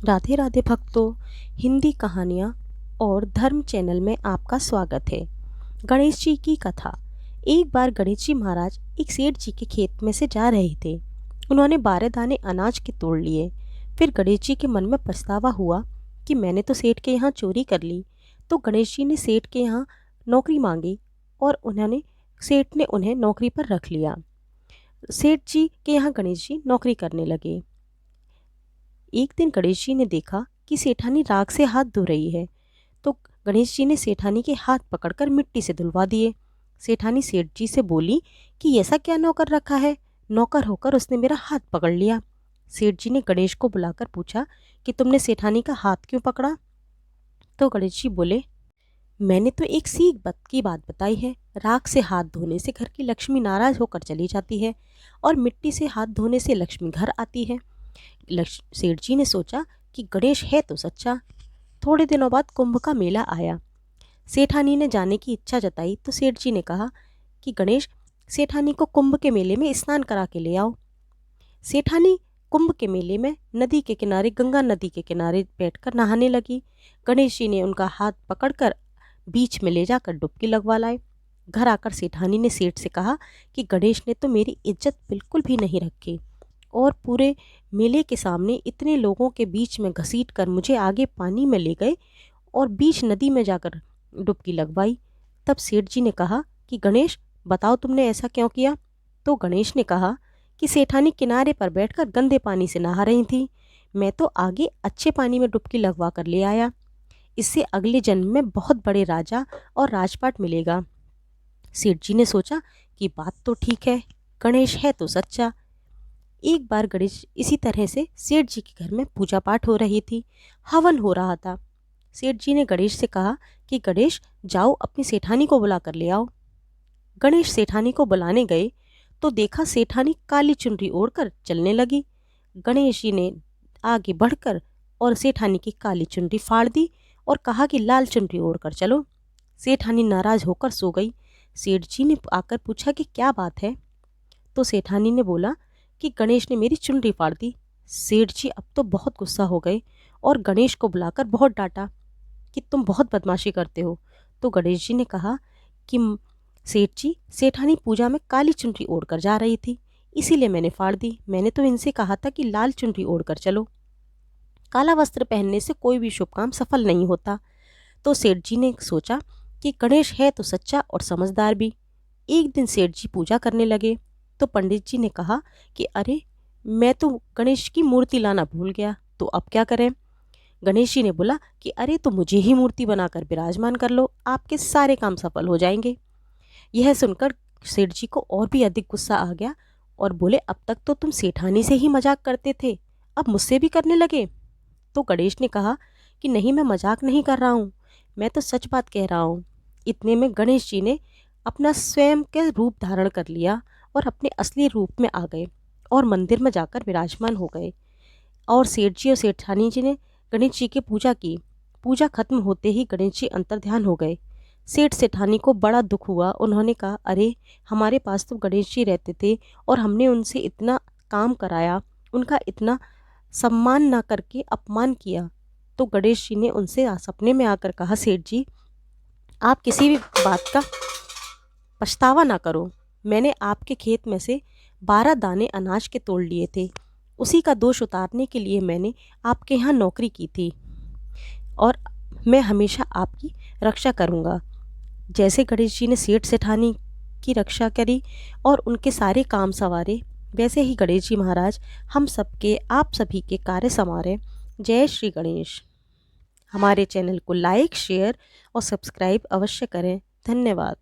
राधे राधे भक्तों, हिंदी कहानियाँ और धर्म चैनल में आपका स्वागत है। गणेश जी की कथा। एक बार गणेश जी महाराज एक सेठ जी के खेत में से जा रहे थे। उन्होंने 12 दाने अनाज के तोड़ लिए। फिर गणेश जी के मन में पछतावा हुआ कि मैंने तो सेठ के यहाँ चोरी कर ली। तो गणेश जी ने सेठ के यहाँ नौकरी मांगी और सेठ ने उन्हें नौकरी पर रख लिया। सेठ जी के यहाँ गणेश जी नौकरी करने लगे। एक दिन गणेश जी ने देखा कि सेठानी राख से हाथ धो रही है, तो गणेश जी ने सेठानी के हाथ पकड़कर मिट्टी से धुलवा दिए। सेठानी सेठ जी से बोली कि ऐसा क्या नौकर रखा है, नौकर होकर उसने मेरा हाथ पकड़ लिया। सेठ जी ने गणेश को बुलाकर पूछा कि तुमने सेठानी का हाथ क्यों पकड़ा। तो गणेश जी बोले, मैंने तो एक की बात बताई है। राख से हाथ धोने से घर की लक्ष्मी नाराज होकर चली जाती है और मिट्टी से हाथ धोने से लक्ष्मी घर आती है। सेठ जी ने सोचा कि गणेश है तो सच्चा। थोड़े दिनों बाद कुंभ का मेला आया। सेठानी ने जाने की इच्छा जताई तो सेठ जी ने कहा कि गणेश, सेठानी को कुंभ के मेले में स्नान करा के ले आओ। सेठानी कुंभ के मेले में नदी के किनारे, गंगा नदी के किनारे बैठकर नहाने लगी। गणेश जी ने उनका हाथ पकड़कर बीच में ले जाकर डुबकी लगवा लाए। घर आकर सेठानी ने सेठ से कहा कि गणेश ने तो मेरी इज्जत बिल्कुल भी नहीं रखी और पूरे मेले के सामने इतने लोगों के बीच में घसीट कर मुझे आगे पानी में ले गए और बीच नदी में जाकर डुबकी लगवाई। तब सेठ जी ने कहा कि गणेश, बताओ तुमने ऐसा क्यों किया। तो गणेश ने कहा कि सेठानी किनारे पर बैठकर गंदे पानी से नहा रही थी, मैं तो आगे अच्छे पानी में डुबकी लगवा कर ले आया। इससे अगले जन्म में बहुत बड़े राजा और राजपाट मिलेगा। सेठ जी ने सोचा कि बात तो ठीक है, गणेश है तो सच्चा। एक बार गणेश इसी तरह से सेठ जी के घर में पूजा पाठ हो रही थी, हवन हो रहा था। सेठ जी ने गणेश से कहा कि गणेश, जाओ अपनी सेठानी को बुला कर ले आओ। गणेश सेठानी को बुलाने गए तो देखा सेठानी काली चुनरी ओढ़कर चलने लगी। गणेश जी ने आगे बढ़कर और सेठानी की काली चुनरी फाड़ दी और कहा कि लाल चुनरी ओढ़कर चलो। सेठानी नाराज होकर सो गई। सेठ जी ने आकर पूछा कि क्या बात है। तो सेठानी ने बोला कि गणेश ने मेरी चुनरी फाड़ दी। सेठ जी अब तो बहुत गुस्सा हो गए और गणेश को बुलाकर बहुत डांटा कि तुम बहुत बदमाशी करते हो। तो गणेश जी ने कहा कि सेठ जी, सेठानी पूजा में काली चुनरी ओढ़कर जा रही थी, इसीलिए मैंने फाड़ दी। मैंने तो इनसे कहा था कि लाल चुनरी ओढ़कर चलो। काला वस्त्र पहनने से कोई भी शुभ काम सफल नहीं होता। तो सेठ जी ने सोचा कि गणेश है तो सच्चा और समझदार भी। एक दिन सेठ जी पूजा करने लगे तो पंडित जी ने कहा कि अरे, मैं तो गणेश की मूर्ति लाना भूल गया, तो अब क्या करें। गणेश जी ने बोला कि अरे, तो मुझे ही मूर्ति बनाकर विराजमान कर लो, आपके सारे काम सफल हो जाएंगे। यह सुनकर सेठ जी को और भी अधिक गुस्सा आ गया और बोले, अब तक तो तुम सेठानी से ही मजाक करते थे, अब मुझसे भी करने लगे। तो गणेश ने कहा कि नहीं, मैं मजाक नहीं कर रहा हूँ, मैं तो सच बात कह रहा हूँ। इतने में गणेश जी ने अपना स्वयं का रूप धारण कर लिया और अपने असली रूप में आ गए और मंदिर में जाकर विराजमान हो गए। और सेठ जी और सेठानी जी ने गणेश जी की पूजा की। पूजा खत्म होते ही गणेश जी अंतर्ध्यान हो गए। सेठ सेठानी को बड़ा दुख हुआ। उन्होंने कहा, अरे, हमारे पास तो गणेश जी रहते थे और हमने उनसे इतना काम कराया, उनका इतना सम्मान ना करके अपमान किया। तो गणेश जी ने उनसे सपने में आकर कहा, सेठ जी, आप किसी भी बात का पछतावा ना करो। मैंने आपके खेत में से 12 दाने अनाज के तोड़ लिए थे, उसी का दोष उतारने के लिए मैंने आपके यहाँ नौकरी की थी और मैं हमेशा आपकी रक्षा करूँगा। जैसे गणेश जी ने सेठ सेठानी की रक्षा करी और उनके सारे काम संवारे, वैसे ही गणेश जी महाराज हम सबके, आप सभी के कार्य संवारे। जय श्री गणेश। हमारे चैनल को लाइक, शेयर और सब्सक्राइब अवश्य करें। धन्यवाद।